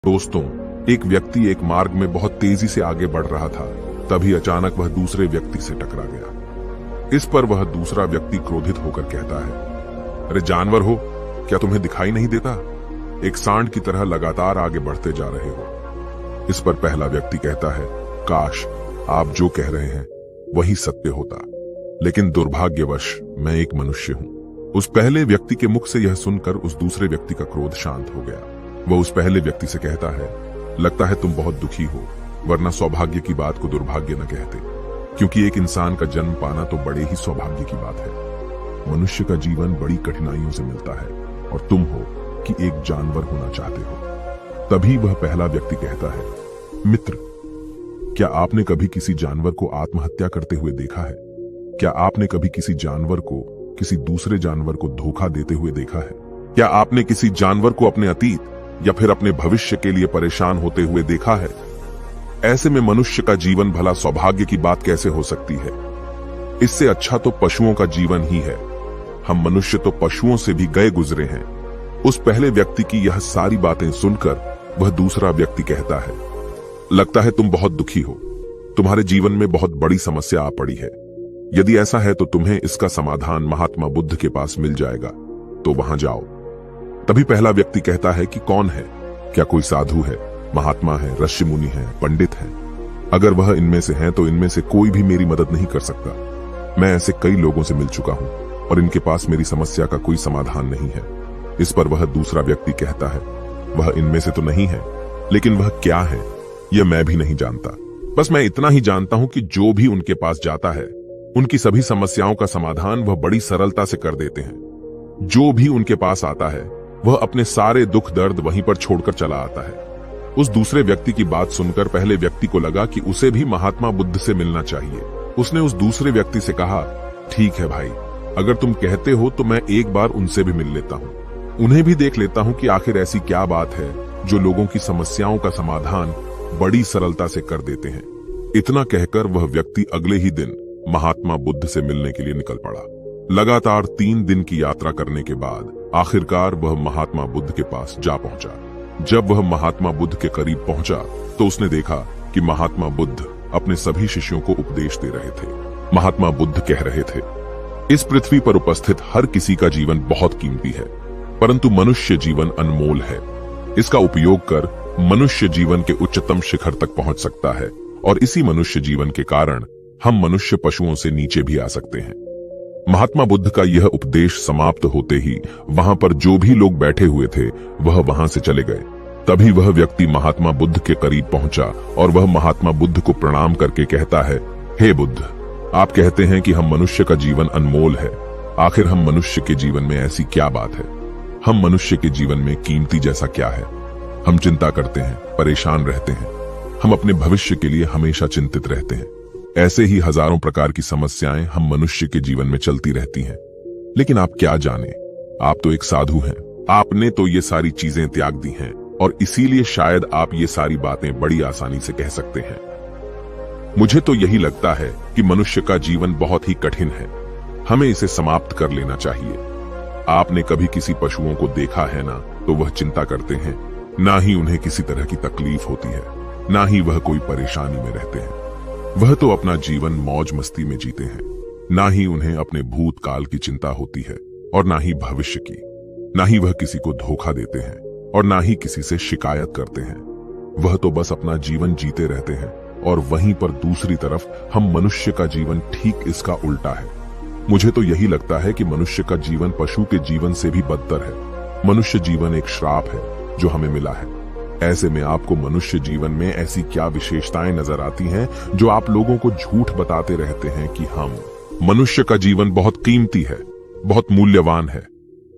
दोस्तों, एक व्यक्ति एक मार्ग में बहुत तेजी से आगे बढ़ रहा था। तभी अचानक वह दूसरे व्यक्ति से टकरा गया। इस पर वह दूसरा व्यक्ति क्रोधित होकर कहता है, अरे जानवर हो, क्या तुम्हें दिखाई नहीं देता? एक सांड की तरह लगातार आगे बढ़ते जा रहे हो। इस पर पहला व्यक्ति कहता है, काश आप जो कह रहे हैं वही सत्य होता, लेकिन दुर्भाग्यवश मैं एक मनुष्य हूं। उस पहले व्यक्ति के मुख से यह सुनकर उस दूसरे व्यक्ति का क्रोध शांत हो गया। वह उस पहले व्यक्ति से कहता है, लगता है तुम बहुत दुखी हो, वरना सौभाग्य की बात को दुर्भाग्य न कहते, क्योंकि एक इंसान का जन्म पाना तो बड़े ही सौभाग्य की बात है। मनुष्य का जीवन बड़ी कठिनाइयों से मिलता है और तुम हो कि एक जानवर होना चाहते हो। तभी वह पहला व्यक्ति कहता है, मित्र, क्या आपने कभी किसी जानवर को आत्महत्या करते हुए देखा है? क्या आपने कभी किसी जानवर को किसी दूसरे जानवर को धोखा देते हुए देखा है? क्या आपने किसी जानवर को अपने अतीत या फिर अपने भविष्य के लिए परेशान होते हुए देखा है? ऐसे में मनुष्य का जीवन भला सौभाग्य की बात कैसे हो सकती है? इससे अच्छा तो पशुओं का जीवन ही है। हम मनुष्य तो पशुओं से भी गए गुजरे हैं। उस पहले व्यक्ति की यह सारी बातें सुनकर वह दूसरा व्यक्ति कहता है, लगता है तुम बहुत दुखी हो, तुम्हारे जीवन में बहुत बड़ी समस्या आ पड़ी है। यदि ऐसा है तो तुम्हें इसका समाधान महात्मा बुद्ध के पास मिल जाएगा, तो वहां जाओ। तभी पहला व्यक्ति कहता है कि कौन है? क्या कोई साधु है, महात्मा है, ऋषि मुनि है, पंडित है? अगर वह इनमें से है तो इनमें से कोई भी मेरी मदद नहीं कर सकता। मैं ऐसे कई लोगों से मिल चुका हूं और इनके पास मेरी समस्या का कोई समाधान नहीं है। इस पर वह दूसरा व्यक्ति कहता है, वह इनमें से तो नहीं है, लेकिन वह क्या है यह मैं भी नहीं जानता। बस मैं इतना ही जानता हूं कि जो भी उनके पास जाता है उनकी सभी समस्याओं का समाधान वह बड़ी सरलता से कर देते हैं। जो भी उनके पास आता है वह अपने सारे दुख दर्द वहीं पर छोड़कर चला आता है। उस दूसरे व्यक्ति की बात सुनकर पहले व्यक्ति को लगा कि उसे भी महात्मा बुद्ध से मिलना चाहिए। उसने उस दूसरे व्यक्ति से कहा, ठीक है भाई, अगर तुम कहते हो तो मैं एक बार उनसे भी मिल लेता हूँ, उन्हें भी देख लेता हूँ कि आखिर ऐसी क्या बात है जो लोगों की समस्याओं का समाधान बड़ी सरलता से कर देते हैं। इतना कहकर वह व्यक्ति अगले ही दिन महात्मा बुद्ध से मिलने के लिए निकल पड़ा। लगातार 3 दिन की यात्रा करने के बाद आखिरकार वह महात्मा बुद्ध के पास जा पहुंचा। जब वह महात्मा बुद्ध के करीब पहुंचा तो उसने देखा कि महात्मा बुद्ध अपने सभी शिष्यों को उपदेश दे रहे थे। महात्मा बुद्ध कह रहे थे, इस पृथ्वी पर उपस्थित हर किसी का जीवन बहुत कीमती है, परंतु मनुष्य जीवन अनमोल है। इसका उपयोग कर मनुष्य जीवन के उच्चतम शिखर तक पहुंच सकता है और इसी मनुष्य जीवन के कारण हम मनुष्य पशुओं से नीचे भी आ सकते हैं। महात्मा बुद्ध का यह उपदेश समाप्त होते ही वहां पर जो भी लोग बैठे हुए थे वह वहां से चले गए। तभी वह व्यक्ति महात्मा बुद्ध के करीब पहुंचा और वह महात्मा बुद्ध को प्रणाम करके कहता है, हे बुद्ध, आप कहते हैं कि हम मनुष्य का जीवन अनमोल है। आखिर हम मनुष्य के जीवन में ऐसी क्या बात है? हम मनुष्य के जीवन में कीमती जैसा क्या है? हम चिंता करते हैं, परेशान रहते हैं, हम अपने भविष्य के लिए हमेशा चिंतित रहते हैं। ऐसे ही हजारों प्रकार की समस्याएं हम मनुष्य के जीवन में चलती रहती हैं। लेकिन आप क्या जाने, आप तो एक साधु हैं, आपने तो ये सारी चीजें त्याग दी हैं और इसीलिए शायद आप ये सारी बातें बड़ी आसानी से कह सकते हैं। मुझे तो यही लगता है कि मनुष्य का जीवन बहुत ही कठिन है, हमें इसे समाप्त कर लेना चाहिए। आपने कभी किसी पशुओं को देखा है ना, तो वह चिंता करते हैं, ना ही उन्हें किसी तरह की तकलीफ होती है, ना ही वह कोई परेशानी में रहते हैं। वह तो अपना जीवन मौज मस्ती में जीते हैं, ना ही उन्हें अपने भूतकाल की चिंता होती है और ना ही भविष्य की। ना ही वह किसी को धोखा देते हैं और ना ही किसी से शिकायत करते हैं। वह तो बस अपना जीवन जीते रहते हैं। और वहीं पर दूसरी तरफ हम मनुष्य का जीवन ठीक इसका उल्टा है। मुझे तो यही लगता है कि मनुष्य का जीवन पशु के जीवन से भी बदतर है। मनुष्य जीवन एक श्राप है जो हमें मिला है। ऐसे में आपको मनुष्य जीवन में ऐसी क्या विशेषताएं नजर आती हैं जो आप लोगों को झूठ बताते रहते हैं कि हम मनुष्य का जीवन बहुत कीमती है, बहुत मूल्यवान है?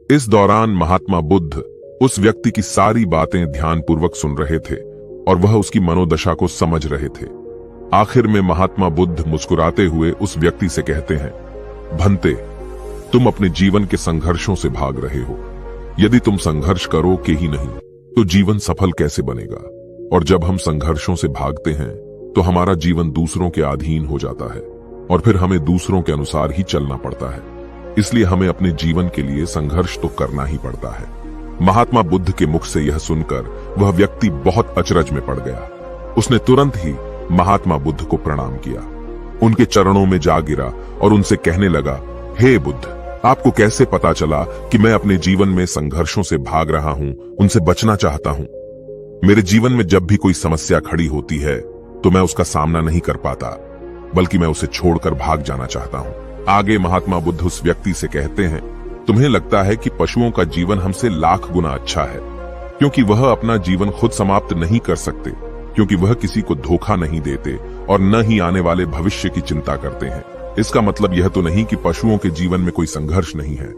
इस दौरान महात्मा बुद्ध उस व्यक्ति की सारी बातें ध्यानपूर्वक सुन रहे थे और वह उसकी मनोदशा को समझ रहे थे। आखिर में महात्मा बुद्ध मुस्कुराते हुए उस व्यक्ति से कहते हैं, भंते, तुम अपने जीवन के संघर्षों से भाग रहे हो। यदि तुम संघर्ष करोगे ही नहीं तो जीवन सफल कैसे बनेगा? और जब हम संघर्षों से भागते हैं तो हमारा जीवन दूसरों के अधीन हो जाता है और फिर हमें दूसरों के अनुसार ही चलना पड़ता है। इसलिए हमें अपने जीवन के लिए संघर्ष तो करना ही पड़ता है। महात्मा बुद्ध के मुख से यह सुनकर वह व्यक्ति बहुत अचरज में पड़ गया। उसने तुरंत ही महात्मा बुद्ध को प्रणाम किया, उनके चरणों में जा गिरा और उनसे कहने लगा, हे बुद्ध, आपको कैसे पता चला कि मैं अपने जीवन में संघर्षों से भाग रहा हूं, उनसे बचना चाहता हूं? मेरे जीवन में जब भी कोई समस्या खड़ी होती है तो मैं उसका सामना नहीं कर पाता, बल्कि मैं उसे छोड़कर भाग जाना चाहता हूं। आगे महात्मा बुद्ध उस व्यक्ति से कहते हैं, तुम्हें लगता है कि पशुओं का जीवन हमसे लाख गुना अच्छा है, क्योंकि वह अपना जीवन खुद समाप्त नहीं कर सकते, क्योंकि वह किसी को धोखा नहीं देते और न ही आने वाले भविष्य की चिंता करते हैं। इसका मतलब यह तो नहीं कि पशुओं के जीवन में कोई संघर्ष नहीं है।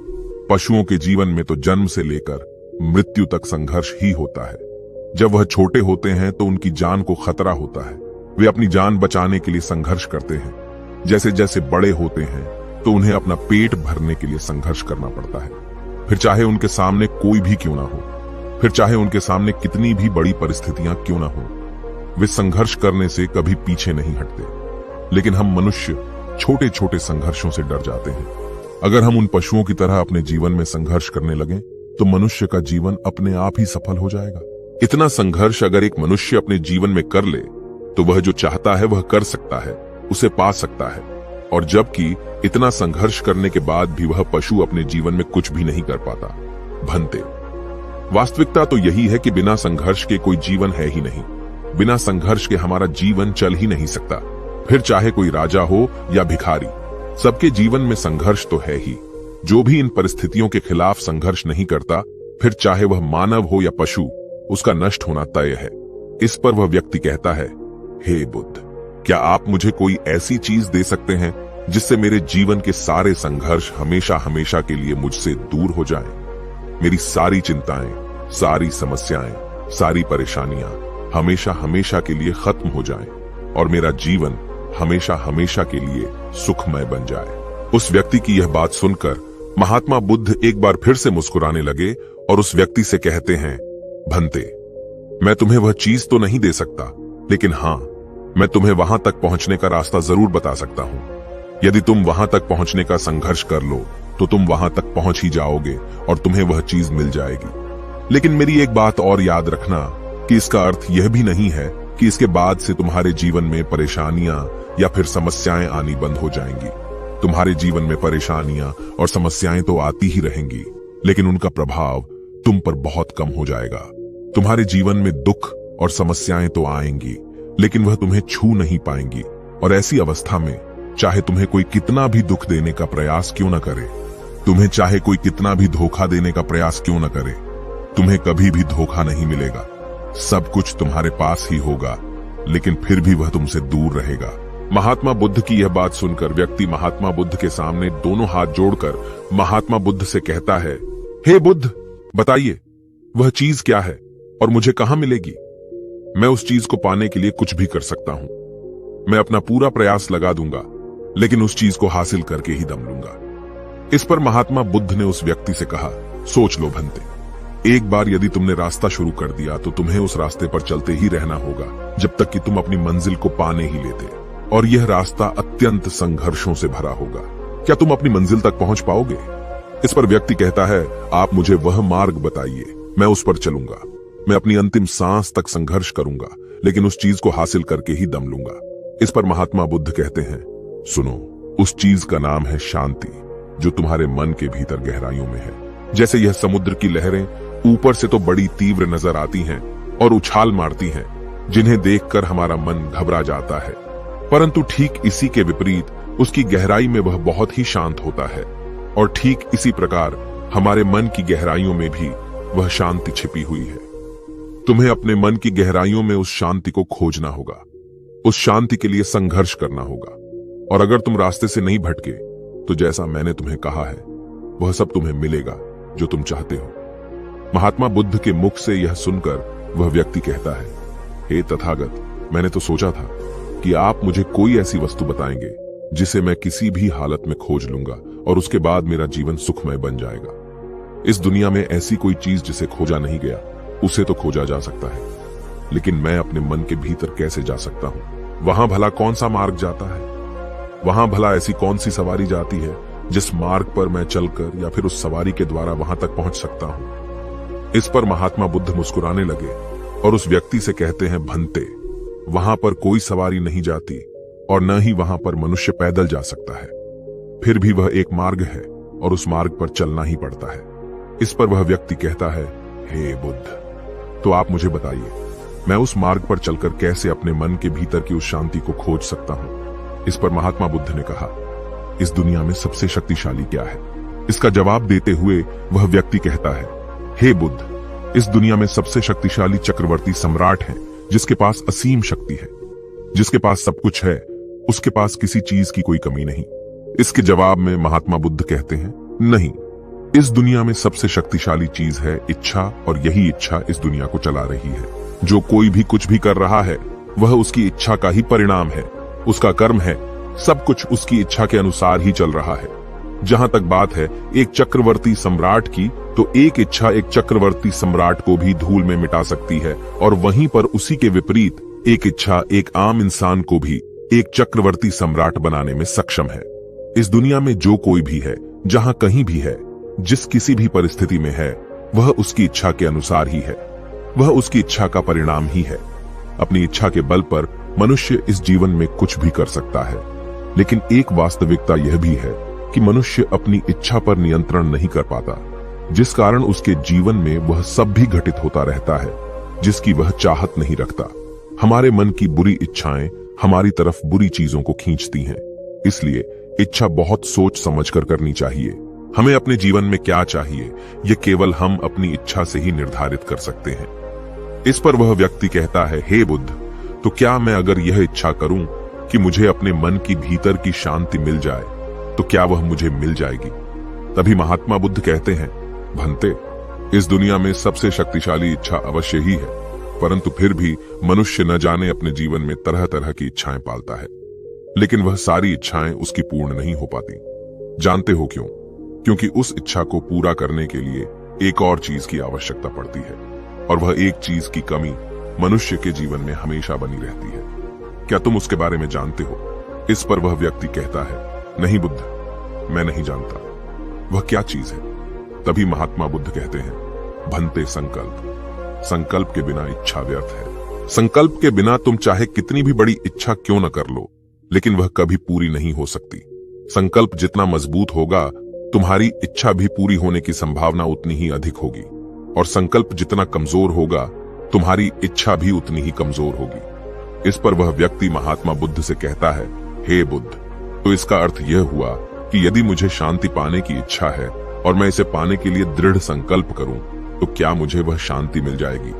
पशुओं के जीवन में तो जन्म से लेकर मृत्यु तक संघर्ष ही होता है। जब वह छोटे होते हैं तो उनकी जान को खतरा होता है, वे अपनी जान बचाने के लिए संघर्ष करते हैं। जैसे जैसे बड़े होते हैं तो उन्हें अपना पेट भरने के लिए संघर्ष करना पड़ता है, फिर चाहे उनके सामने कोई भी क्यों ना हो, फिर चाहे उनके सामने कितनी भी बड़ी परिस्थितियां क्यों ना हो, वे संघर्ष करने से कभी पीछे नहीं हटते। लेकिन हम मनुष्य छोटे छोटे संघर्षों से डर जाते हैं। अगर हम उन पशुओं की तरह अपने जीवन में संघर्ष करने लगें तो मनुष्य का जीवन अपने आप ही सफल हो जाएगा। इतना संघर्ष अगर एक मनुष्य अपने जीवन में कर ले तो वह जो चाहता है वह कर सकता है, उसे पा सकता है। और जबकि इतना संघर्ष करने के बाद भी वह पशु अपने जीवन में कुछ भी नहीं कर पाता। भंते, वास्तविकता तो यही है कि बिना संघर्ष के कोई जीवन है ही नहीं। बिना संघर्ष के हमारा जीवन चल ही नहीं सकता। फिर चाहे कोई राजा हो या भिखारी, सबके जीवन में संघर्ष तो है ही। जो भी इन परिस्थितियों के खिलाफ संघर्ष नहीं करता, फिर चाहे वह मानव हो या पशु, उसका नष्ट होना तय है। इस पर वह व्यक्ति कहता है, हे बुद्ध, क्या आप मुझे कोई ऐसी चीज दे सकते हैं जिससे मेरे जीवन के सारे संघर्ष हमेशा हमेशा के लिए मुझसे दूर हो जाएं? मेरी सारी चिंताएं, सारी समस्याएं, सारी परेशानियां हमेशा हमेशा के लिए खत्म हो जाएं और मेरा जीवन हमेशा हमेशा के लिए सुखमय बन जाए। उस व्यक्ति की यह बात सुनकर महात्मा बुद्ध एक बार फिर से मुस्कुराने लगे और उस व्यक्ति से कहते हैं, भंते, मैं तुम्हें वह चीज तो नहीं दे सकता, लेकिन हां, मैं तुम्हें वहां तक पहुंचने का रास्ता जरूर बता सकता हूं। यदि तुम वहां तक पहुंचने का संघर्ष कर लो तो तुम वहां तक पहुंच ही जाओगे और तुम्हें वह चीज मिल जाएगी। लेकिन मेरी एक बात और याद रखना कि इसका अर्थ यह भी नहीं है कि इसके बाद से तुम्हारे जीवन में परेशानियां या फिर समस्याएं आनी बंद हो जाएंगी। तुम्हारे जीवन में परेशानियां और समस्याएं तो आती ही रहेंगी, लेकिन उनका प्रभाव तुम पर बहुत कम हो जाएगा। तुम्हारे जीवन में दुख और समस्याएं तो आएंगी, लेकिन वह तुम्हें छू नहीं पाएंगी। और ऐसी अवस्था में चाहे तुम्हें कोई कितना भी दुख देने का प्रयास क्यों न करे, तुम्हें चाहे कोई कितना भी धोखा देने का प्रयास क्यों न करे, तुम्हें कभी भी धोखा नहीं मिलेगा। सब कुछ तुम्हारे पास ही होगा, लेकिन फिर भी वह तुमसे दूर रहेगा। महात्मा बुद्ध की यह बात सुनकर व्यक्ति महात्मा बुद्ध के सामने दोनों हाथ जोड़कर महात्मा बुद्ध से कहता है, हे बुद्ध, बताइए वह चीज क्या है और मुझे कहां मिलेगी? मैं उस चीज को पाने के लिए कुछ भी कर सकता हूं। मैं अपना पूरा प्रयास लगा दूंगा, लेकिन उस चीज को हासिल करके ही दम लूंगा। इस पर महात्मा बुद्ध ने उस व्यक्ति से कहा, सोच लो भंते, एक बार यदि तुमने रास्ता शुरू कर दिया तो तुम्हें उस रास्ते पर चलते ही रहना होगा जब तक कि तुम अपनी मंजिल को पाने ही लेते। और यह रास्ता अत्यंत संघर्षों से भरा होगा। क्या तुम अपनी मंजिल तक पहुंच पाओगे? इस पर व्यक्ति कहता है, आप मुझे वह मार्ग बताइए, मैं उस पर चलूंगा। मैं अपनी अंतिम सांस तक संघर्ष करूंगा, लेकिन उस चीज को हासिल करके ही दम लूंगा। इस पर महात्मा बुद्ध कहते हैं, सुनो, उस चीज का नाम है शांति, जो तुम्हारे मन के भीतर गहराइयों में है। जैसे यह समुद्र की लहरें ऊपर से तो बड़ी तीव्र नजर आती हैं और उछाल मारती हैं, जिन्हें देखकर हमारा मन घबरा जाता है, परंतु ठीक इसी के विपरीत उसकी गहराई में वह बहुत ही शांत होता है। और ठीक इसी प्रकार हमारे मन की गहराइयों में भी वह शांति छिपी हुई है। तुम्हें अपने मन की गहराइयों में उस शांति को खोजना होगा, उस शांति के लिए संघर्ष करना होगा। और अगर तुम रास्ते से नहीं भटके तो जैसा मैंने तुम्हें कहा है वह सब तुम्हें मिलेगा जो तुम चाहते हो। महात्मा बुद्ध के मुख से यह सुनकर वह व्यक्ति कहता है, हे तथागत, मैंने तो सोचा था कि आप मुझे कोई ऐसी वस्तु बताएंगे जिसे मैं किसी भी हालत में खोज लूंगा और उसके बाद मेरा जीवन सुखमय बन जाएगा। इस दुनिया में ऐसी कोई चीज जिसे खोजा नहीं गया, उसे तो खोजा जा सकता है, लेकिन मैं अपने मन के भीतर कैसे जा सकता हूं? वहां भला कौन सा मार्ग जाता है? वहां भला ऐसी कौन सी सवारी जाती है जिस मार्ग पर मैं चलकर या फिर उस सवारी के द्वारा वहां तक पहुंच सकता हूं? इस पर महात्मा बुद्ध मुस्कुराने लगे और उस व्यक्ति से कहते हैं, भंते, वहां पर कोई सवारी नहीं जाती और न ही वहां पर मनुष्य पैदल जा सकता है। फिर भी वह एक मार्ग है और उस मार्ग पर चलना ही पड़ता है। इस पर वह व्यक्ति कहता है, हे बुद्ध, तो आप मुझे बताइए, मैं उस मार्ग पर चलकर कैसे अपने मन के भीतर की उस शांति को खोज सकता हूं? इस पर महात्मा बुद्ध ने कहा, इस दुनिया में सबसे शक्तिशाली क्या है? इसका जवाब देते हुए वह व्यक्ति कहता है, हे बुद्ध, इस दुनिया में सबसे शक्तिशाली चक्रवर्ती सम्राट है, जिसके पास असीम शक्ति है, जिसके पास सब कुछ है, उसके पास किसी चीज की कोई कमी नहीं। इसके जवाब में महात्मा बुद्ध कहते हैं, नहीं, इस दुनिया में सबसे शक्तिशाली चीज है इच्छा, और यही इच्छा इस दुनिया को चला रही है। जो कोई भी कुछ भी कर रहा है वह उसकी इच्छा का ही परिणाम है, उसका कर्म है, सब कुछ उसकी इच्छा के अनुसार ही चल रहा है। जहां तक बात है एक चक्रवर्ती सम्राट की, तो एक इच्छा एक चक्रवर्ती सम्राट को भी धूल में मिटा सकती है, और वहीं पर उसी के विपरीत एक इच्छा एक आम इंसान को भी एक चक्रवर्ती सम्राट बनाने में सक्षम है। इस दुनिया में जो कोई भी है, जहां कहीं भी है, जिस किसी भी परिस्थिति में है, वह उसकी इच्छा के अनुसार ही है, वह उसकी इच्छा का परिणाम ही है। अपनी इच्छा के बल पर मनुष्य इस जीवन में कुछ भी कर सकता है, लेकिन एक वास्तविकता यह भी है कि मनुष्य अपनी इच्छा पर नियंत्रण नहीं कर पाता, जिस कारण उसके जीवन में वह सब भी घटित होता रहता है जिसकी वह चाहत नहीं रखता। हमारे मन की बुरी इच्छाएं हमारी तरफ बुरी चीजों को खींचती हैं, इसलिए इच्छा बहुत सोच समझकर करनी चाहिए। हमें अपने जीवन में क्या चाहिए, यह केवल हम अपनी इच्छा से ही निर्धारित कर सकते हैं। इस पर वह व्यक्ति कहता है, हे बुद्ध, तो क्या मैं अगर यह इच्छा करूं कि मुझे अपने मन की भीतर की शांति मिल जाए, तो क्या वह मुझे मिल जाएगी? तभी महात्मा बुद्ध कहते हैं, भंते, इस दुनिया में सबसे शक्तिशाली इच्छा अवश्य ही है, परंतु फिर भी मनुष्य न जाने अपने जीवन में तरह तरह की इच्छाएं पालता है, लेकिन वह सारी इच्छाएं उसकी पूर्ण नहीं हो पाती। जानते हो क्यों? क्योंकि उस इच्छा को पूरा करने के लिए एक और चीज की आवश्यकता पड़ती है, और वह एक चीज की कमी मनुष्य के जीवन में हमेशा बनी रहती है। क्या तुम उसके बारे में जानते हो? इस पर वह व्यक्ति कहता है, नहीं बुद्ध, मैं नहीं जानता। वह क्या चीज है? तभी महात्मा बुद्ध कहते हैं, भंते, संकल्प। संकल्प के बिना इच्छा व्यर्थ है। संकल्प के बिना तुम चाहे कितनी भी बड़ी इच्छा क्यों न कर लो, लेकिन वह कभी पूरी नहीं हो सकती। संकल्प जितना मजबूत होगा, तुम्हारी इच्छा भी पूरी होने की संभावना उतनी ही अधिक होगी, और संकल्प जितना कमजोर होगा, तुम्हारी इच्छा भी उतनी ही कमजोर होगी। इस पर वह व्यक्ति महात्मा बुद्ध से कहता है, हे बुद्ध, तो इसका अर्थ यह हुआ कि यदि मुझे शांति पाने की इच्छा है और मैं इसे पाने के लिए दृढ़ संकल्प करूं, तो क्या मुझे वह शांति मिल जाएगी?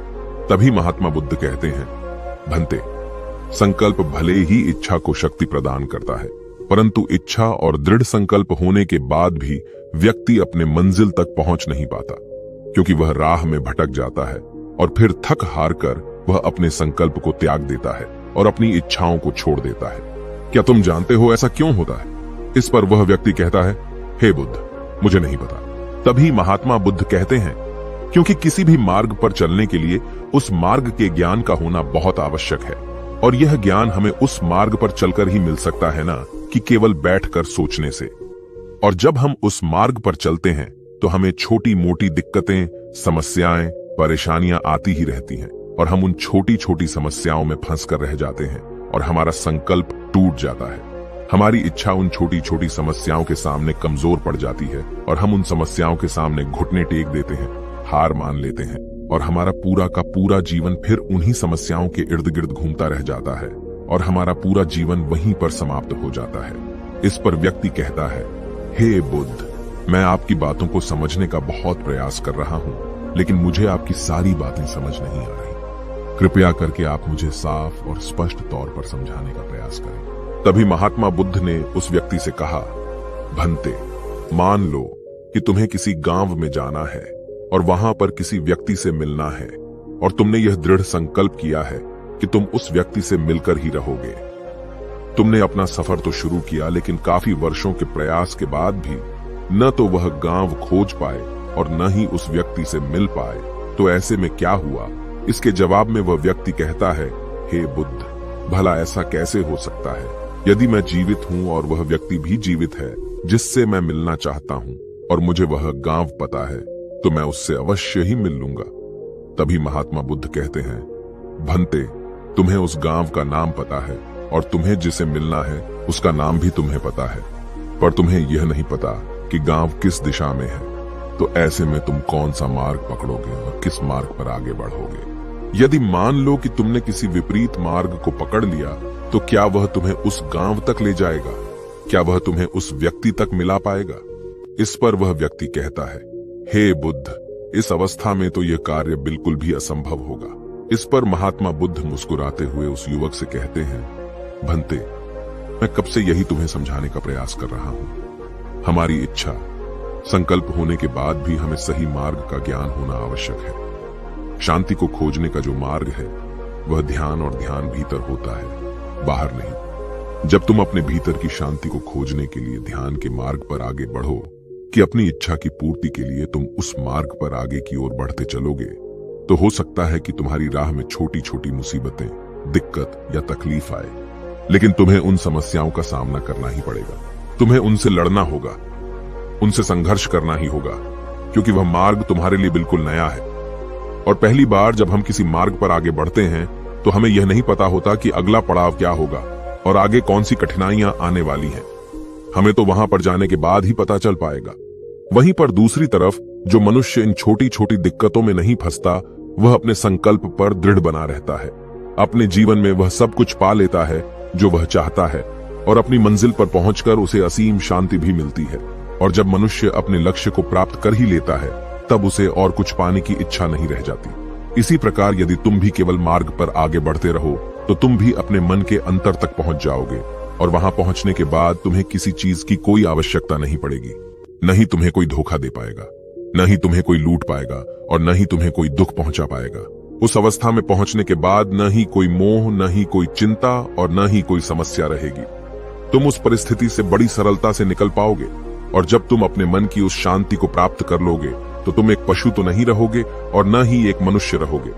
तभी महात्मा बुद्ध कहते हैं, भंते, संकल्प भले ही इच्छा को शक्ति प्रदान करता है, परंतु इच्छा और दृढ़ संकल्प होने के बाद भी व्यक्ति अपने मंजिल तक पहुंच नहीं पाता, क्योंकि वह राह में भटक जाता है और फिर थक हार कर वह अपने संकल्प को त्याग देता है और अपनी इच्छाओं को छोड़ देता है। क्या तुम जानते हो ऐसा क्यों होता है? इस पर वह व्यक्ति कहता है, हे बुद्ध, मुझे नहीं पता। तभी महात्मा बुद्ध कहते हैं, क्योंकि किसी भी मार्ग पर चलने के लिए उस मार्ग के ज्ञान का होना बहुत आवश्यक है, और यह ज्ञान हमें उस मार्ग पर चलकर ही मिल सकता है ना कि केवल बैठकर सोचने से। और जब हम उस मार्ग पर चलते हैं तो हमें छोटी मोटी दिक्कतें, समस्याएं, परेशानियां आती ही रहती हैं, और हम उन छोटी छोटी समस्याओं में फंस कर रह जाते हैं और हमारा संकल्प टूट जाता है। हमारी इच्छा उन छोटी छोटी समस्याओं के सामने कमजोर पड़ जाती है और हम उन समस्याओं के सामने घुटने टेक देते हैं, हार मान लेते हैं, और हमारा पूरा का पूरा जीवन फिर उन्हीं समस्याओं के इर्द गिर्द घूमता रह जाता है और हमारा पूरा जीवन वहीं पर समाप्त हो जाता है। इस पर व्यक्ति कहता है, हे बुद्ध, मैं आपकी बातों को समझने का बहुत प्रयास कर रहा हूं, लेकिन मुझे आपकी सारी बातें समझ नहीं आ रही। कृपया करके आप मुझे साफ और स्पष्ट तौर पर समझाने का प्रयास करें। तभी महात्मा बुद्ध ने उस व्यक्ति से कहा, भंते, मान लो कि तुम्हें किसी गांव में जाना है और वहां पर किसी व्यक्ति से मिलना है, और तुमने यह दृढ़ संकल्प किया है कि तुम उस व्यक्ति से मिलकर ही रहोगे। तुमने अपना सफर तो शुरू किया, लेकिन काफी वर्षों के प्रयास के बाद भी न तो वह गांव खोज पाए और न ही उस व्यक्ति से मिल पाए। तो ऐसे में क्या हुआ? इसके जवाब में वह व्यक्ति कहता है, हे बुद्ध, भला ऐसा कैसे हो सकता है? यदि मैं जीवित हूं और वह व्यक्ति भी जीवित है जिससे मैं मिलना चाहता हूं, और मुझे वह गांव पता है, तो मैं उससे अवश्य ही मिल लूंगा। तभी महात्मा बुद्ध कहते हैं, भंते, तुम्हें उस गांव का नाम पता है और तुम्हें जिसे मिलना है उसका नाम भी तुम्हें पता है, पर तुम्हें यह नहीं पता कि गांव किस दिशा में है। तो ऐसे में तुम कौन सा मार्ग पकड़ोगे और किस मार्ग पर आगे बढ़ोगे? यदि मान लो कि तुमने किसी विपरीत मार्ग को पकड़ लिया, तो क्या वह तुम्हें उस गांव तक ले जाएगा? क्या वह तुम्हें उस व्यक्ति तक मिला पाएगा? इस पर वह व्यक्ति कहता है, हे बुद्ध, इस अवस्था में तो यह कार्य बिल्कुल भी असंभव होगा। इस पर महात्मा बुद्ध मुस्कुराते हुए उस युवक से कहते हैं, भंते, मैं कब से यही तुम्हें समझाने का प्रयास कर रहा हूं। हमारी इच्छा, संकल्प होने के बाद भी हमें सही मार्ग का ज्ञान होना आवश्यक है। शांति को खोजने का जो मार्ग है वह ध्यान और ध्यान भीतर होता है, बाहर नहीं। जब तुम अपने भीतर की शांति को खोजने के लिए ध्यान के मार्ग पर आगे बढ़ो कि अपनी इच्छा की पूर्ति के लिए तुम उस मार्ग पर आगे की ओर बढ़ते चलोगे, तो हो सकता है कि तुम्हारी राह में छोटी छोटी मुसीबतें, दिक्कत या तकलीफ आए, लेकिन तुम्हें उन समस्याओं का सामना करना ही पड़ेगा। तुम्हें उनसे लड़ना होगा, उनसे संघर्ष करना ही होगा, क्योंकि वह मार्ग तुम्हारे लिए बिल्कुल नया है। और पहली बार जब हम किसी मार्ग पर आगे बढ़ते हैं तो हमें यह नहीं पता होता कि अगला पड़ाव क्या होगा और आगे कौन सी कठिनाइयां आने वाली हैं। हमें तो वहां पर जाने के बाद ही पता चल पाएगा। वहीं पर दूसरी तरफ जो मनुष्य इन छोटी छोटी दिक्कतों में नहीं फंसता, वह अपने संकल्प पर दृढ़ बना रहता है। अपने जीवन में वह सब कुछ पा लेता है जो वह चाहता है और अपनी मंजिल पर पहुंचकर उसे असीम शांति भी मिलती है। और जब मनुष्य अपने लक्ष्य को प्राप्त कर ही लेता है, तब उसे और कुछ पाने की इच्छा नहीं रह जाती। इसी प्रकार यदि तुम भी केवल मार्ग पर आगे बढ़ते रहो, तो तुम भी अपने मन के अंतर तक पहुंच जाओगे और वहां पहुंचने के बाद तुम्हें किसी चीज की कोई आवश्यकता नहीं पड़ेगी। न ही तुम्हें कोई धोखा दे पाएगा, न ही तुम्हें कोई लूट पाएगा और न ही तुम्हें कोई दुख पहुंचा पाएगा। उस अवस्था में पहुंचने के बाद न ही कोई मोह, न ही कोई चिंता और न ही कोई समस्या रहेगी। तुम उस परिस्थिति से बड़ी सरलता से निकल पाओगे। और जब तुम अपने मन की उस शांति को प्राप्त कर लोगे, तो तुम एक पशु तो नहीं रहोगे और न ही एक मनुष्य रहोगे,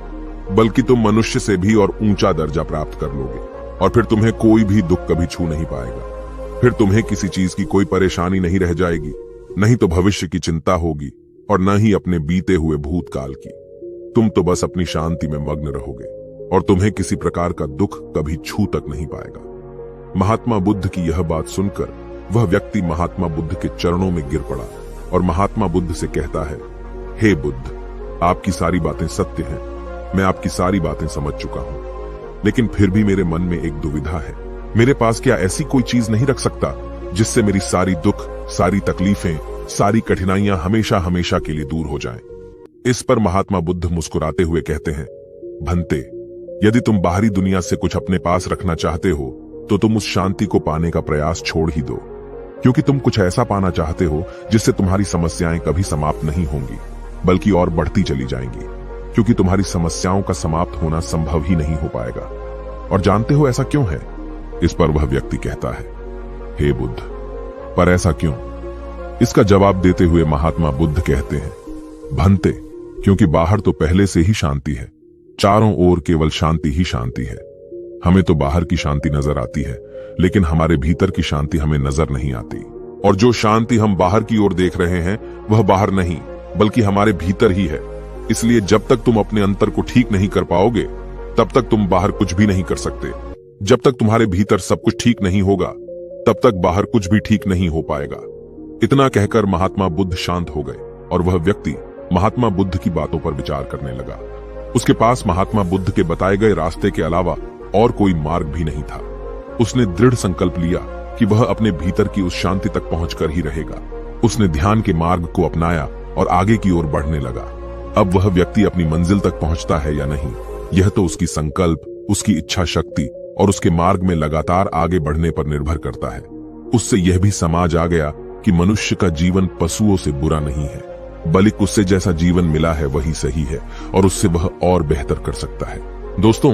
बल्कि तुम मनुष्य से भी और ऊंचा दर्जा प्राप्त कर लोगे। और फिर तुम्हें कोई भी दुख कभी छू नहीं पाएगा। फिर तुम्हें किसी चीज की कोई परेशानी नहीं रह जाएगी, नहीं तो भविष्य की चिंता होगी और न ही अपने बीते हुए भूतकाल की। तुम तो बस अपनी शांति में मग्न रहोगे और तुम्हें किसी प्रकार का दुख कभी छू तक नहीं पाएगा। महात्मा बुद्ध की यह बात सुनकर वह व्यक्ति महात्मा बुद्ध के चरणों में गिर पड़ा और महात्मा बुद्ध से कहता है, हे बुद्ध, आपकी सारी बातें सत्य हैं, मैं आपकी सारी बातें समझ चुका हूं, लेकिन फिर भी मेरे मन में एक दुविधा है। मेरे पास क्या ऐसी कोई चीज नहीं रख सकता जिससे मेरी सारी दुख, सारी तकलीफें, सारी कठिनाइयां हमेशा हमेशा के लिए दूर हो जाएं? इस पर महात्मा बुद्ध मुस्कुराते हुए कहते हैं, भंते, यदि तुम बाहरी दुनिया से कुछ अपने पास रखना चाहते हो, तो तुम उस शांति को पाने का प्रयास छोड़ ही दो, क्योंकि तुम कुछ ऐसा पाना चाहते हो जिससे तुम्हारी समस्याएं कभी समाप्त नहीं होंगी, बल्कि और बढ़ती चली जाएंगी, क्योंकि तुम्हारी समस्याओं का समाप्त होना संभव ही नहीं हो पाएगा। और जानते हो ऐसा क्यों है? इस पर वह व्यक्ति कहता है, हे बुद्ध, पर ऐसा क्यों? इसका जवाब देते हुए महात्मा बुद्ध कहते हैं, भंते, क्योंकि बाहर तो पहले से ही शांति है, चारों ओर केवल शांति ही शांति है। हमें तो बाहर की शांति नजर आती है, लेकिन हमारे भीतर की शांति हमें नजर नहीं आती। और जो शांति हम बाहर की ओर देख रहे हैं, वह बाहर नहीं, बल्कि हमारे भीतर ही है। इसलिए जब तक तुम अपने अंतर को ठीक नहीं कर पाओगे, तब तक तुम बाहर कुछ भी नहीं कर सकते। जब तक तुम्हारे भीतर सब कुछ ठीक नहीं होगा, तब तक बाहर कुछ भी ठीक नहीं हो पाएगा। इतना कहकर महात्मा बुद्ध शांत हो गए और वह व्यक्ति महात्मा बुद्ध की बातों पर विचार करने लगा। उसके पास महात्मा बुद्ध के बताए गए रास्ते के अलावा और कोई मार्ग भी नहीं था। उसने दृढ़ संकल्प लिया कि वह अपने भीतर की उस शांति तक पहुंचकर ही रहेगा। उसने ध्यान के मार्ग को अपनाया और आगे की ओर बढ़ने लगा। अब वह व्यक्ति अपनी मंजिल तक पहुंचता है या नहीं, यह तो उसकी संकल्प, उसकी इच्छा शक्ति और उसके मार्ग में लगातार आगे बढ़ने पर निर्भर करता है। उससे यह भी समझ आ गया कि मनुष्य का जीवन पशुओं से बुरा नहीं है, बल्कि उससे जैसा जीवन मिला है वही सही है और उससे वह और बेहतर कर सकता है। दोस्तों,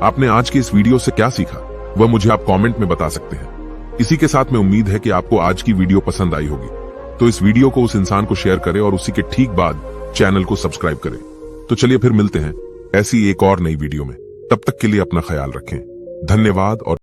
आपने आज की इस वीडियो से क्या सीखा, वह मुझे आप कमेंट में बता सकते हैं। इसी के साथ में उम्मीद है कि आपको आज की वीडियो पसंद आई होगी, तो इस वीडियो को उस इंसान को शेयर करें और उसी के ठीक बाद चैनल को सब्सक्राइब करें। तो चलिए फिर मिलते हैं ऐसी एक और नई वीडियो में। तब तक के लिए अपना ख्याल रखें। धन्यवाद और